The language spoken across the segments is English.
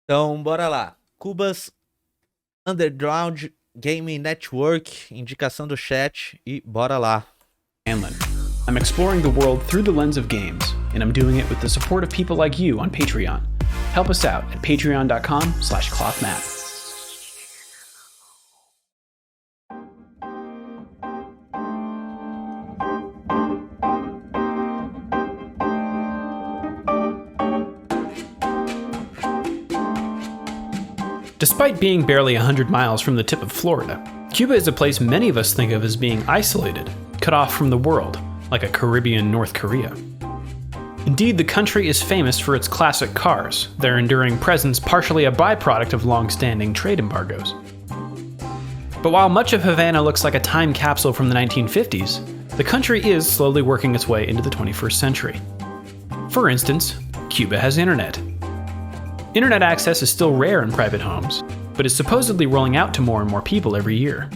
Então, bora lá. Cubas Underground Gaming Network, indicação do chat e bora lá. Hanlon. I'm exploring the world through the lens of games, and I'm doing it with the support of people like you on Patreon. Help us out at patreon.com/clothmap. Despite being barely 100 miles from the tip of Florida, Cuba is a place many of us think of as being isolated, cut off from the world, like a Caribbean North Korea. Indeed, the country is famous for its classic cars, their enduring presence partially a byproduct of long-standing trade embargoes. But while much of Havana looks like a time capsule from the 1950s, the country is slowly working its way into the 21st century. For instance, Cuba has internet. Internet access is still rare in private homes, but is supposedly rolling out to more and more people every year.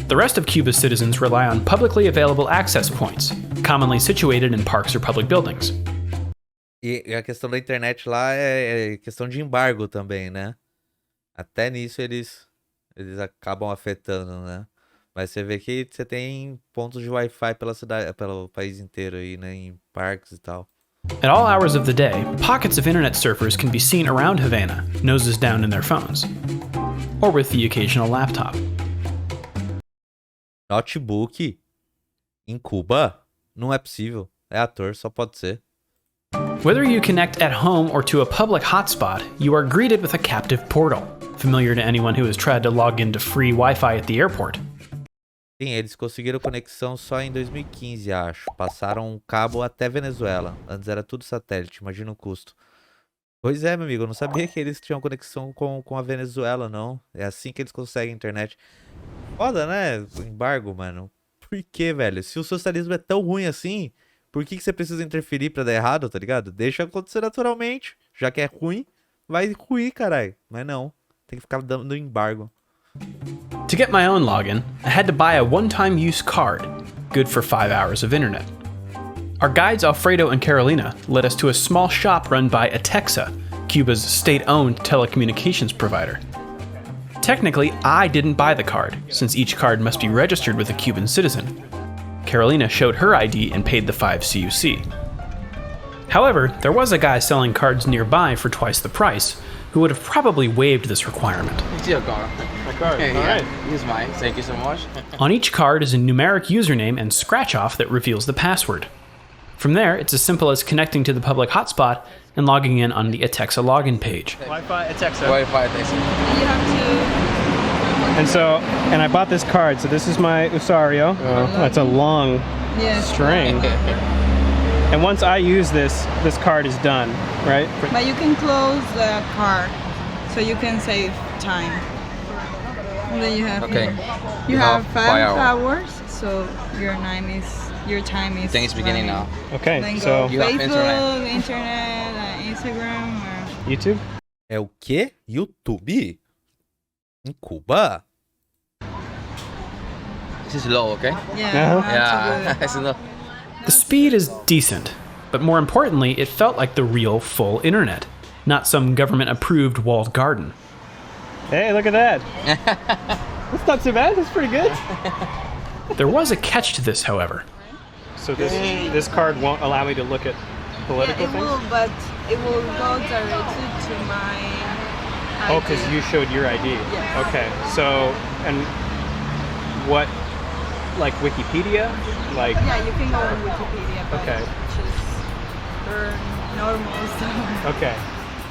The rest of Cuba's citizens rely on publicly available access points, commonly situated in parks or public buildings. E a questão da internet lá é questão de embargo também, né? Até nisso eles acabam afetando, né? Mas você vê que você tem pontos de Wi-Fi pela cidade, pelo país inteiro aí, né? Em parques e tal. At all hours of the day, pockets of internet surfers can be seen around Havana, noses down in their phones, or with the occasional laptop. Notebook em Cuba? Não é possível. É ator, só pode ser. Whether you connect at home or to a public hotspot, you are greeted with a captive portal, familiar to anyone who has tried to log into free Wi-Fi at the airport. Sim, eles conseguiram conexão só em 2015, acho. Passaram um cabo até Venezuela. Antes era tudo satélite, imagina o custo. Pois é, meu amigo, eu não sabia que eles tinham conexão com a Venezuela, não. É assim que eles conseguem internet. Foda, né? O embargo, mano. Por que, velho? Se o socialismo é tão ruim assim, por que você precisa interferir pra dar errado, tá ligado? Deixa acontecer naturalmente. Já que é ruim, vai ruir, caralho. Mas não. Tem que ficar dando embargo. To get my own login, I had to buy a one-time use card, good for 5 hours of internet. Our guides Alfredo and Carolina led us to a small shop run by Atexa, Cuba's state-owned telecommunications provider. Technically, I didn't buy the card, since each card must be registered with a Cuban citizen. Carolina showed her ID and paid the 5 CUC. However, there was a guy selling cards nearby for twice the price, who would have probably waived this requirement. It's your card. My card. Yeah, All yeah. right. Here's mine. Thank you so much. On each card is a numeric username and scratch-off that reveals the password. From there, it's as simple as connecting to the public hotspot and logging in on the Atexa login page. Wi-Fi, Atexa. Wi-Fi, thanks. You have And I bought this card. So this is my Usario. That's a long to, yes. string. And once I use this card is done, right? But you can close the card, so you can save time. And then you have Okay. here. You You have have 5 5 hours, so your time is. I think it's beginning now. Okay, Then so go You have Facebook, internet, Instagram, or YouTube? É o quê? YouTube? Em Cuba? This is low, okay? yeah, Uh-huh. that's Yeah, it's low. The speed is decent, but more importantly, it felt like the real full internet, not some government-approved walled garden. Hey, look at that. That's not too bad. That's pretty good. There was a catch to this, however. So this card won't allow me to look at good. political Yeah, it things? will, but it will go directly to my. Oh, ID. because you showed your ID. Yes. Okay. So, and what, like Wikipedia? Like, Yeah, you can go on Wikipedia, but Okay. just for normal stuff. okay.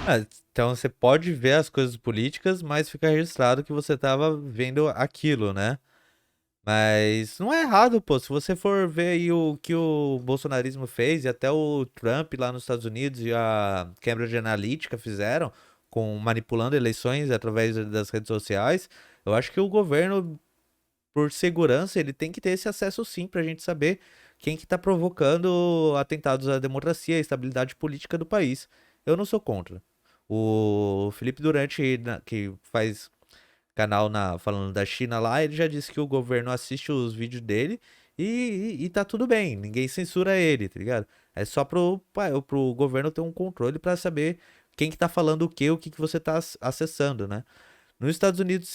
Ah, então você pode ver as coisas políticas, mas fica registrado que você tava vendo aquilo, né? Mas não é errado, pô. Se você for ver aí o que o bolsonarismo fez e até o Trump lá nos Estados Unidos e a Cambridge Analytica fizeram, com manipulando eleições através das redes sociais, eu acho que o governo, por segurança, ele tem que ter esse acesso sim pra gente saber quem que tá provocando atentados à democracia e estabilidade política do país. Eu não sou contra. O Felipe Durante, que faz canal falando da China lá, ele já disse que o governo assiste os vídeos dele e tá tudo bem, ninguém censura ele, tá ligado? É só pro governo ter um controle pra saber quem que tá falando o que você tá acessando, né? Nos Estados Unidos,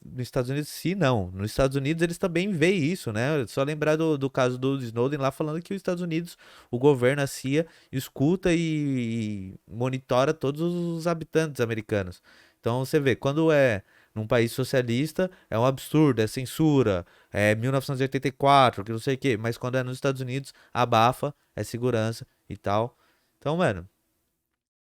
nos Estados Unidos eles também veem isso, né? Só lembrar do caso do Snowden lá falando que os Estados Unidos, o governo, a CIA, escuta e monitora todos os habitantes americanos. Então você vê, quando é num país socialista, é um absurdo, é censura, é 1984, que não sei o quê. Mas quando é nos Estados Unidos, abafa, é segurança e tal. Então, mano.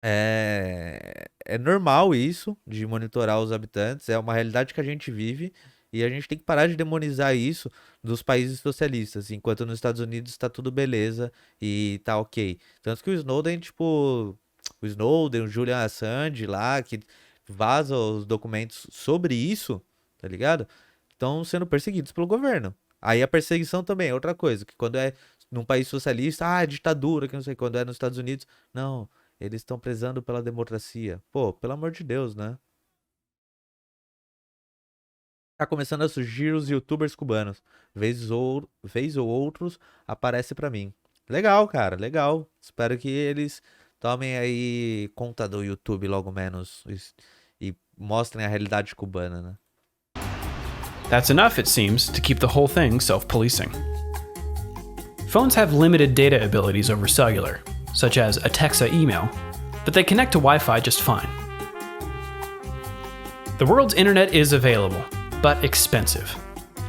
É normal isso, de monitorar os habitantes, é uma realidade que a gente vive e a gente tem que parar de demonizar isso dos países socialistas, enquanto nos Estados Unidos tá tudo beleza e tá ok. Tanto que o Snowden, tipo, o Snowden, o Julian Assange lá, que vaza os documentos sobre isso, tá ligado? Estão sendo perseguidos pelo governo. Aí a perseguição também é outra coisa, que quando é num país socialista, ditadura, que não sei, quando é nos Estados Unidos, não. Eles estão prezando pela democracia. Pô, pelo amor de Deus, né? Tá começando a surgir os YouTubers cubanos. Vez ou outros aparece pra mim. Legal, cara, legal. Espero que eles tomem aí conta do YouTube logo menos e mostrem a realidade cubana, né? That's enough, it seems, to keep the whole thing self-policing. Phones have limited data abilities over cellular, such as a Texa email, but they connect to Wi-Fi just fine. The world's internet is available, but expensive.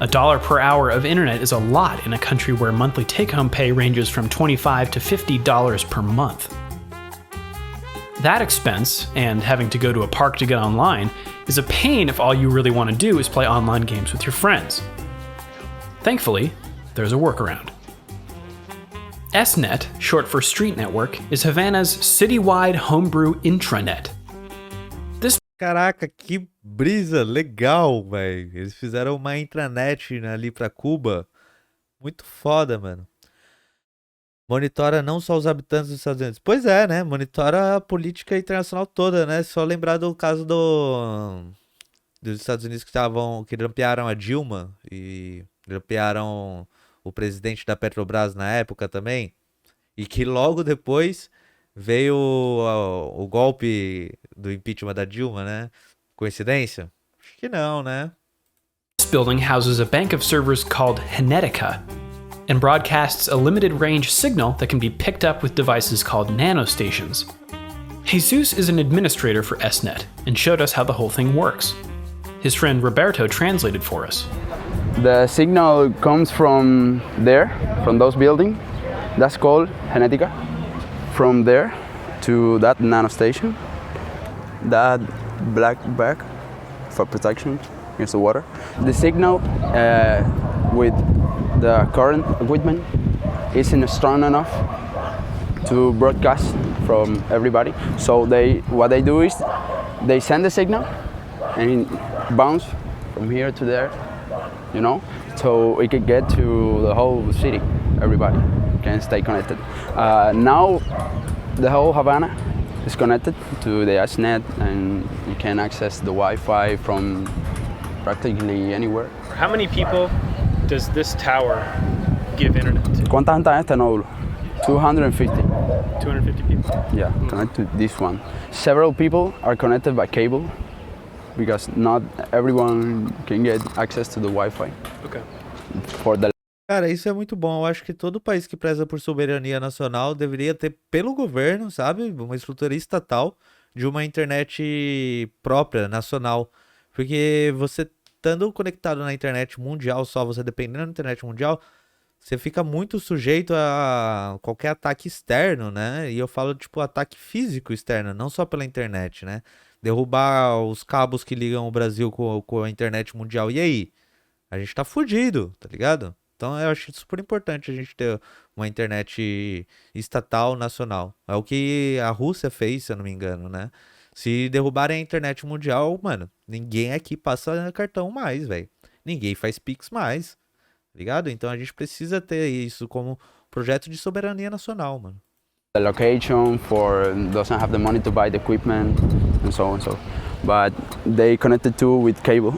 $1 per hour of internet is a lot in a country where monthly take-home pay ranges from $25 to $50 per month. That expense, and having to go to a park to get online, is a pain if all you really want to do is play online games with your friends. Thankfully, there's a workaround. SNet, short for Street Network, is Havana's citywide homebrew intranet. Caraca, que brisa legal, velho. Eles fizeram uma intranet ali pra Cuba. Muito foda, mano. Monitora não só os habitantes dos Estados Unidos. Pois é, né? Monitora a política internacional toda, né? Só lembrar do caso dos Estados Unidos que grampearam a Dilma e grampearam o presidente da Petrobras na época também. E que logo depois veio o golpe do impeachment da Dilma, né? Coincidência? Acho que não, né? This building houses a bank of servers called Genetica and broadcasts a limited range signal that can be picked up with devices called nanostations. Jesus is an administrator for SNet and showed us how the whole thing works. His friend Roberto translated for us. The signal comes from there, from those buildings. That's called Genetica. From there to that nanostation, that black bag for protection against the water. The signal with the current equipment isn't strong enough to broadcast from everybody. So what they do is they send the signal and it bounce from here to there, you know, so it can get to the whole city. Everybody can stay connected. Now the whole Havana is connected to the SNet and you can access the Wi-Fi from practically anywhere. How many people does this tower give internet to? ¿Cuánta gente en este nódulo? 250. 250 people. Yeah, connected to this one. Several people are connected by cable because not everyone can get access to the Wi-Fi. Okay. For the Cara, isso é muito bom. Eu acho que todo país que preza por soberania nacional deveria ter, pelo governo, sabe, uma estrutura estatal de uma internet própria, nacional. Porque você estando conectado na internet mundial só, você dependendo da internet mundial, você fica muito sujeito a qualquer ataque externo, né? E eu falo, tipo, ataque físico externo, não só pela internet, né? Derrubar os cabos que ligam o Brasil com a internet mundial. E aí? A gente tá fudido, tá ligado? Então eu acho super importante a gente ter uma internet estatal nacional. É o que a Rússia fez, se eu não me engano, né? Se derrubarem a internet mundial, mano, ninguém aqui passa cartão mais, velho. Ninguém faz Pix mais, tá ligado? Então a gente precisa ter isso como projeto de soberania nacional, mano. The location doesn't have the money to buy the equipment and so on, but they connected to with cable.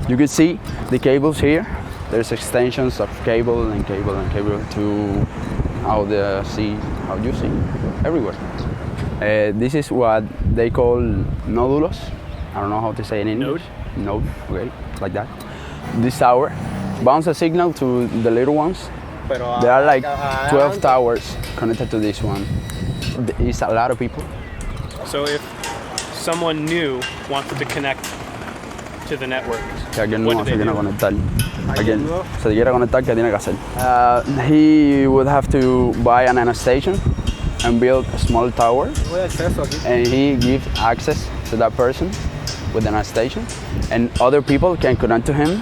You can see the cables here. There's extensions of cable and cable and cable to how you see everywhere. This is what they call nódulos. I don't know how to say it in English. Node, okay, like that. This tower bounces a signal to the little ones. There are like 12 towers connected to this one. It's a lot of people. So if someone new wanted to connect to the network, Que alguien what nuevo do se they quiere do? conectar. Alguien se quiere conectar, ¿qué tiene que hacer? He would have to buy an anestation and build a small tower. And he gives access to that person with an anestation. And other people can connect to him.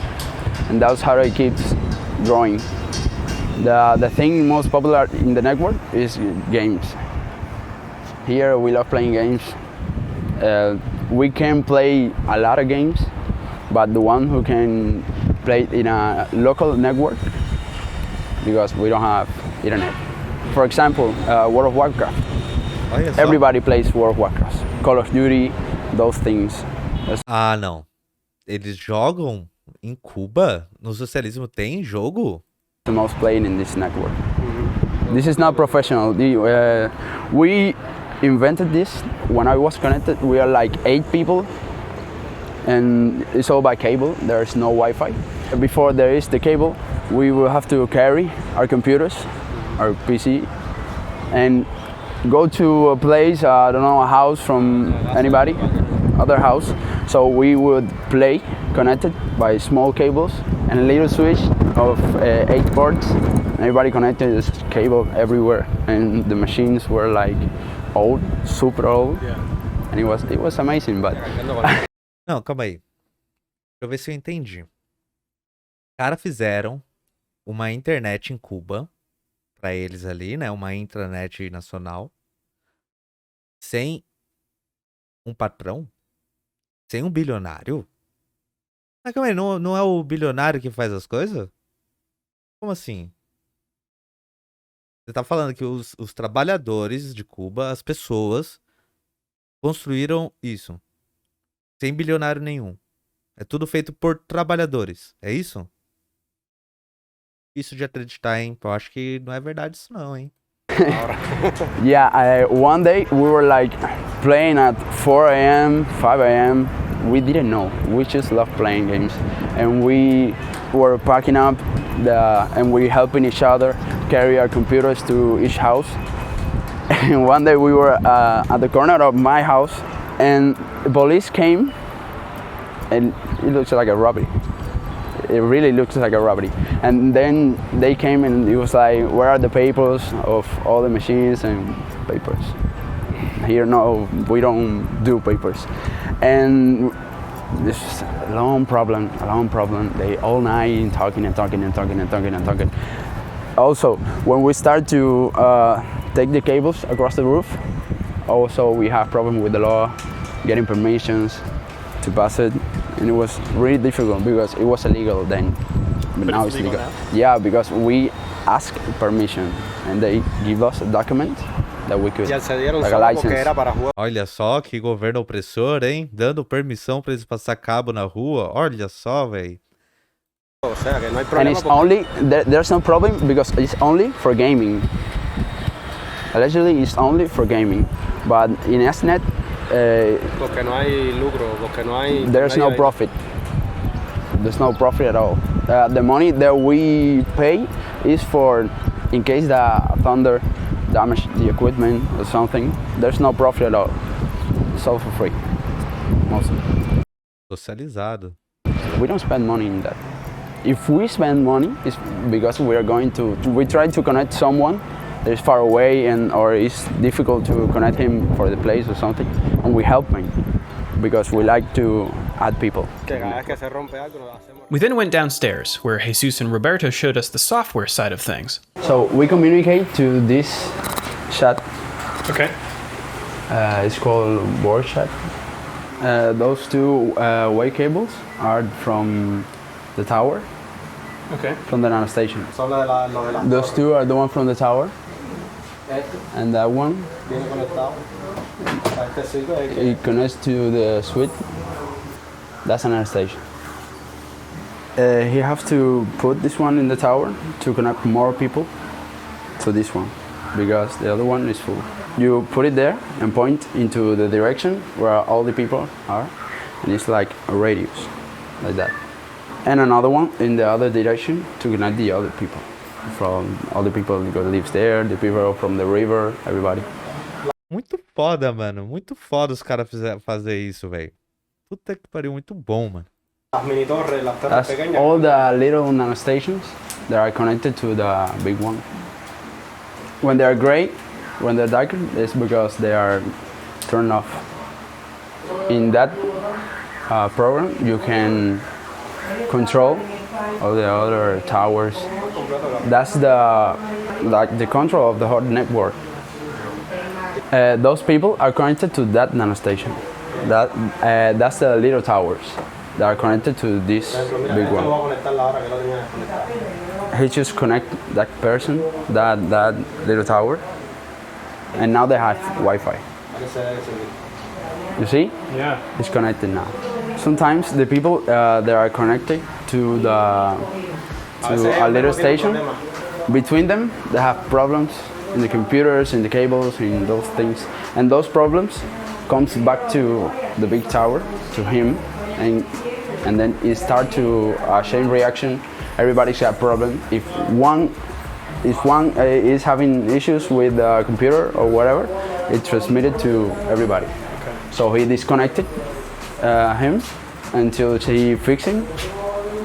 And that's how it keeps growing. The thing most popular in the network is games. Here we love playing games. We can play a lot of games, but the one who can play in a local network, because we don't have internet. For example, World of Warcraft. Olha só. Everybody plays World of Warcraft. Call of Duty, those things. Ah, não. Eles jogam em Cuba? No socialismo tem jogo? The most played in this network. This is not professional. We invented this when I was connected. We are like 8 people, and it's all by cable. There's no Wi-Fi. Before there is the cable, we will have to carry our computers, our PC, and go to a place, I don't know, a house from anybody, other house. So we would play connected by small cables and a little switch of 8 ports. Everybody connected this cable everywhere, and the machines were like old, super old, and it was amazing. But Não, calma aí. Deixa eu ver se eu entendi. Os caras fizeram uma internet em Cuba, pra eles ali, né? Uma intranet nacional, sem um patrão, sem um bilionário. Mas calma aí, não é o bilionário que faz as coisas? Como assim? Você tá falando que os trabalhadores de Cuba, as pessoas, construíram isso. Sem bilionário nenhum. É tudo feito por trabalhadores. É isso? Isso de acreditar, hein? Eu acho que não é verdade isso não, hein? yeah, one day we were like playing at 4 a.m., 5 a.m. We didn't know. We just love playing games, and we were packing up and we helping each other carry our computers to each house. And one day we were at the corner of my house, and the police came, and it looks like a robbery. It really looks like a robbery. And then they came and it was like, where are the papers of all the machines and papers? Here, no, we don't do papers. And this is a long problem. They all night talking. Also, when we start to take the cables across the roof, also we have problem with the law, getting permissions to pass it, and it was really difficult because it was illegal then, but now it's legal. Yeah, because we ask permission and they give us a document that we could, like a license. Olha só que governo opressor, hein? Dando permissão pra eles passar cabo na rua. Olha só, velho. And it's only, there's no problem because it's only for gaming. Allegedly, it's only for gaming, but in SNET, Porque no hay lucro, porque no hay. there's no profit. There's no profit at all. The money that we pay is for, in case the thunder damage the equipment or something, there's no profit at all. It's all for free, mostly. Socializado. We don't spend money in that. If we spend money, it's because we try to connect someone that is far away or it's difficult to connect him for the place or something, and we help him because we like to add people. We then went downstairs, where Jesus and Roberto showed us the software side of things. So we communicate to this chat. Okay. It's called board chat. Those two white cables are from the tower, Okay. from the nano station. Those two are the one from the tower, and that one it connects to the suite. That's an station. You have to put this one in the tower to connect more people to this one. because the other one is full. You put it there and point into the direction where all the people are, and it's like a radius, like that. And another one in the other direction to connect the other people. From all the people who lives there, the people from the river, everybody. Muito foda, mano. Muito foda os caras fazer isso, velho. Puta que pariu, muito bom, mano. Las mini torres, las torres That's pequeñas. all the little nanostations that are connected to the big one. When they are gray, when they're darker, it's because they are turned off. In that program, you can control all the other towers. That's the control of the whole network. Those people are connected to that nanostation. That's the little towers that are connected to this big one. He just connect that person, that little tower, and now they have Wi-Fi. You see? Yeah. It's connected now. Sometimes the people that are connected to a little station, between them they have problems in the computers, in the cables, in those things, and those problems comes back to the big tower, to him, and then it starts to a chain reaction. Everybody's got a problem. If one is having issues with the computer or whatever, it's transmitted to everybody. Okay. So he disconnected him until he fixed him,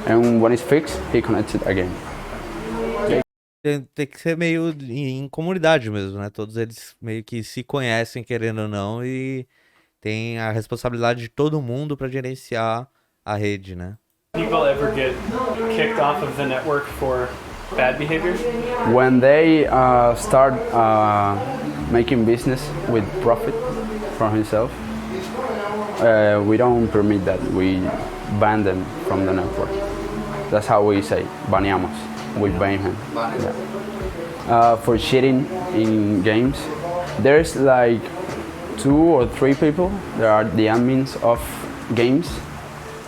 and when it's fixed, he connected again. Tem que ser meio em comunidade mesmo, né? Todos eles meio que se conhecem, querendo ou não, e tem a responsabilidade de todo mundo pra gerenciar a rede, né? People ever get kicked off of the network for bad behavior? When they start making business with profit for himself, we don't permit that. We ban them from the network. That's how we say, baneamos. We ban him. Yeah. For cheating in games, there's like 2 or 3 people that are the admins of games.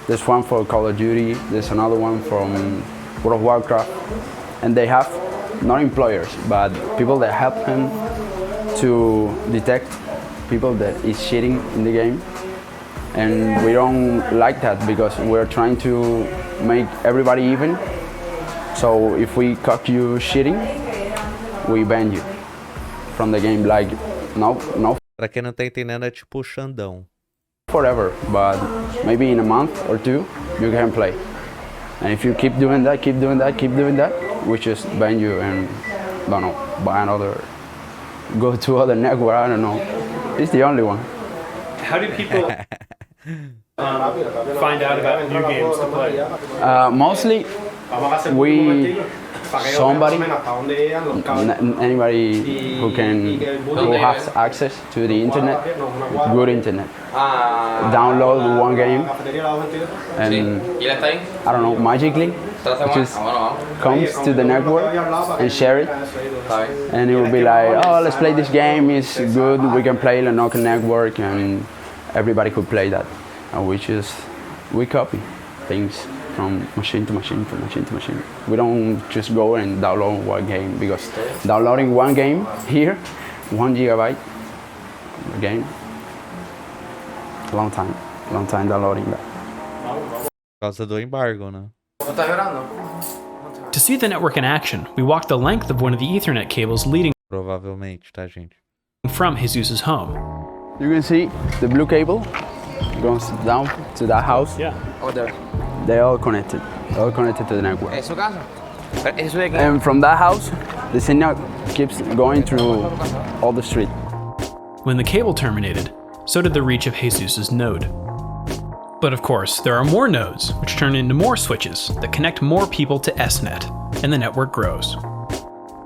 There's one for Call of Duty, there's another one from World of Warcraft, and they have not employers, but people that help them to detect people that is cheating in the game. And we don't like that because we're trying to make everybody even. So if we caught you cheating, we ban you from the game. Like, no Pra quem não tá entendendo, é tipo o Xandão. forever, but maybe in a month or 2 you can play. And if you keep doing that, we just ban you and don't know, buy another, go to other network. I don't know. It's the only one. How do people find out about new games to play? Mostly anybody who has access to the internet, good internet, download one game and I don't know, magically just comes to the network and share it, and it will be like, oh, let's play this game, it's good, we can play the local network, and everybody could play that, and we copy things from machine to machine, from machine to machine. We don't just go and download one game, because downloading one game here, 1 gigabyte game, long time downloading that. Por causa do embargo, né? To see the network in action, we walked the length of one of the Ethernet cables leading Provavelmente, tá, gente? from Jesus' home. You can see the blue cable goes down to that house. Yeah. Oh, there. They're all connected to the network. ¿Es su casa? ¿Es de qué? And from that house, the signal keeps going through all the street. When the cable terminated, so did the reach of Jesus' node. But of course, there are more nodes, which turn into more switches that connect more people to SNet, and the network grows.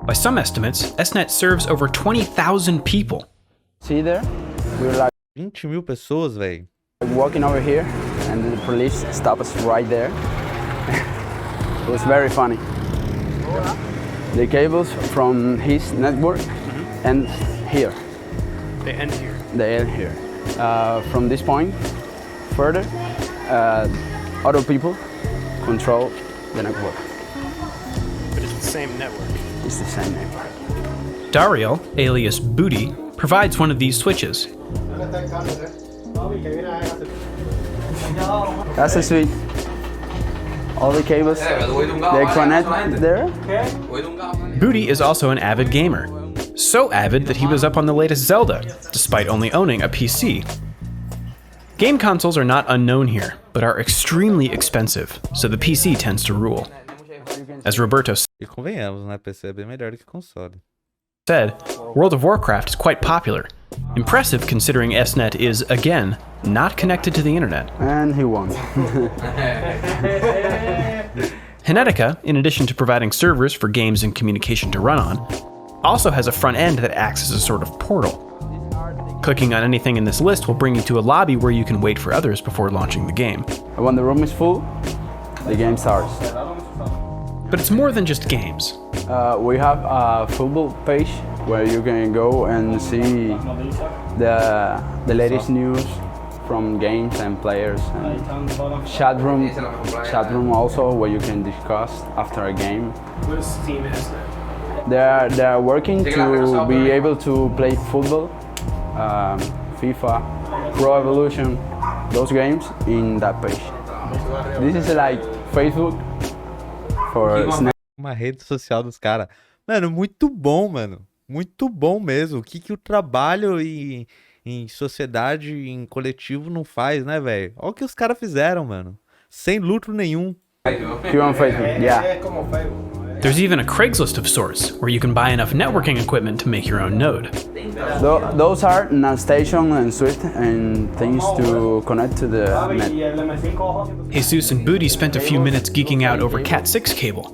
By some estimates, SNet serves over 20,000 people. See there? We were like 20.000 pessoas, velho. walking over here, and the police stopped us right there. It was very funny. The cables from his network end here. They end here. They end here. From this point further, other people control the network. But it's the same network. It's the same network. Daryl, alias Booty, provides one of these switches. That's a switch. All the cables, they connect there. Booty is also an avid gamer. So avid that he was up on the latest Zelda, despite only owning a PC. Game consoles are not unknown here, but are extremely expensive, so the PC tends to rule. As Roberto E convenhamos, né? PC é bem melhor do que console. said, World of Warcraft is quite popular. Impressive considering SNET is, again, not connected to the internet. And he won. Henetica, in addition to providing servers for games and communication to run on, also has a front end that acts as a sort of portal. Clicking on anything in this list will bring you to a lobby where you can wait for others before launching the game. And when the room is full, the game starts. But it's more than just games. We have a football page where you can go and see the latest news from games and players. And chat room also where you can discuss after a game. What is Steam SNET? They are working to be able to play football, FIFA, Pro Evolution, those games in that page. This is like Facebook for Snap. Uma rede social dos caras. Mano, muito bom, mano. Muito bom mesmo. O que o trabalho em sociedade, em coletivo não faz, né, velho? Olha o que os caras fizeram, mano. Sem lucro nenhum. Here on Facebook, yeah. There's even a Craigslist of sorts, where you can buy enough networking equipment to make your own node. Those are NAS station and switch and things to connect to the net. Jesus and Booty spent a few minutes geeking out over Cat6 cable.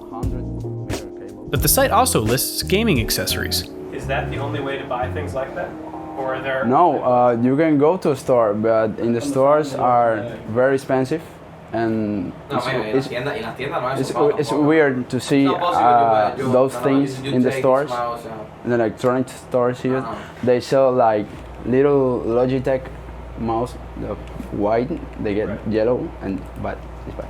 But the site also lists gaming accessories. Is that the only way to buy things like that? Or are there... No, you can go to a store, but in the stores are very expensive. And it's weird to see those things in the stores, in the electronic stores here. They sell like little Logitech mouse, white, they get yellow, but it's bad.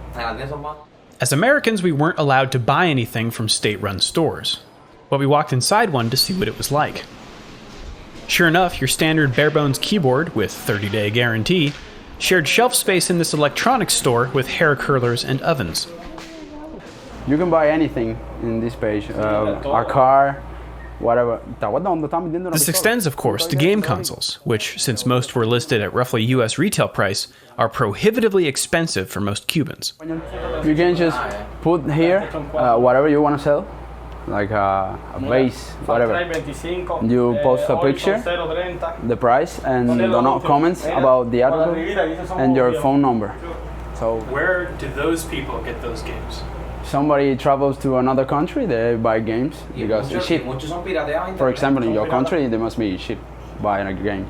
As Americans, we weren't allowed to buy anything from state-run stores, but we walked inside one to see what it was like. Sure enough, your standard bare-bones keyboard with 30-day guarantee shared shelf space in this electronics store with hair curlers and ovens. You can buy anything in this page, a car, whatever. This extends, of course, to game consoles, which, since most were listed at roughly US retail price, are prohibitively expensive for most Cubans. You can just put here whatever you want to sell, like a base, whatever. You post a picture, the price, and donate comments about the article and your phone number. So where do those people get those games? Somebody travels to another country, they buy games because it's cheap. For example, in your country, they must be cheap buying a game,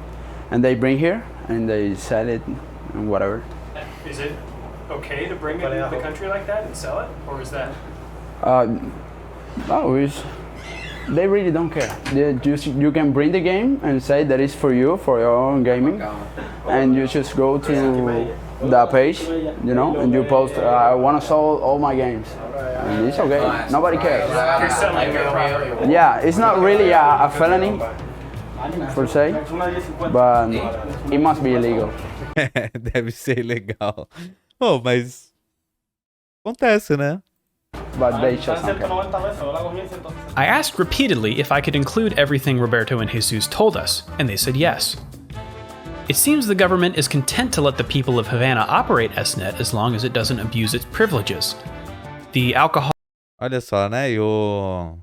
and they bring here and they sell it and whatever. Is it okay to bring it into the country like that and sell it, or is that? No, they really don't care. You can bring the game and say that it's for you, for your own gaming, and you just go to the page, you know, and you post, I want to sell all my games. And it's okay, nobody cares. You're selling your property. Yeah, it's not really a felony, per se, but it must be illegal. Deve ser ilegal. Bom, mas acontece, né? But they just don't care. I asked repeatedly if I could include everything Roberto and Jesus told us, and they said yes. It seems the government is content to let the people of Havana operate SNET as long as it doesn't abuse its privileges. The alcohol... Olha só, né? E o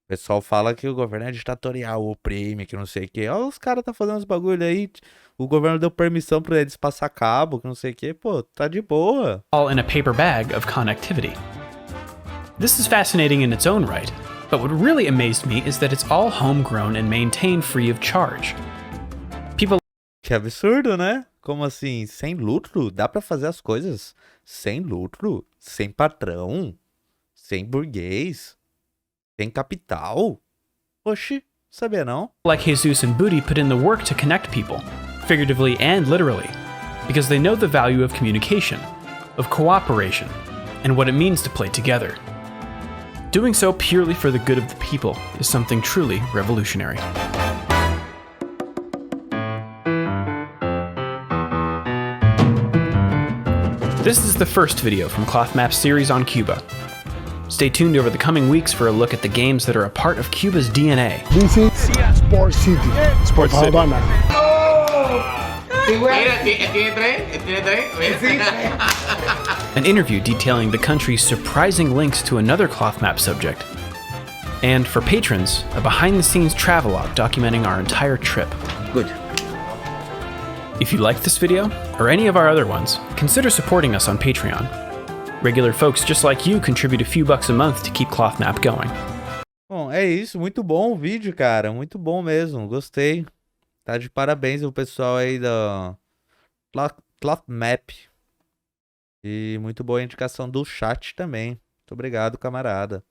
pessoal fala que o governo é ditatorial, oprime, que não sei o que. Olha, os caras tá fazendo uns bagulho aí. O governo deu permissão pra eles passar cabo, que não sei o que. Pô, tá de boa. All in a paper bag of connectivity. This is fascinating in its own right, but what really amazed me is that it's all homegrown and maintained free of charge. People... Que absurdo, né? Como assim? Sem lucro? Dá pra fazer as coisas sem lucro? Sem patrão? Sem burguês? Sem capital? Oxi, sabia não? like Jesus and Booty put in the work to connect people, figuratively and literally, because they know the value of communication, of cooperation, and what it means to play together. Doing so purely for the good of the people is something truly revolutionary. This is the first video from ClothMap's series on Cuba. Stay tuned over the coming weeks for a look at the games that are a part of Cuba's DNA. This is Sport City. Sports City. An interview detailing the country's surprising links to another ClothMap subject. And for patrons, a behind-the-scenes travelogue documenting our entire trip. Good. If you liked this video, or any of our other ones, consider supporting us on Patreon. Regular folks just like you contribute a few bucks a month to keep ClothMap going. Bom, é isso. Muito bom o vídeo, cara. Muito bom mesmo. Gostei. Tá de parabéns o pessoal aí da ClothMap. E muito boa a indicação do chat também. Muito obrigado, camarada.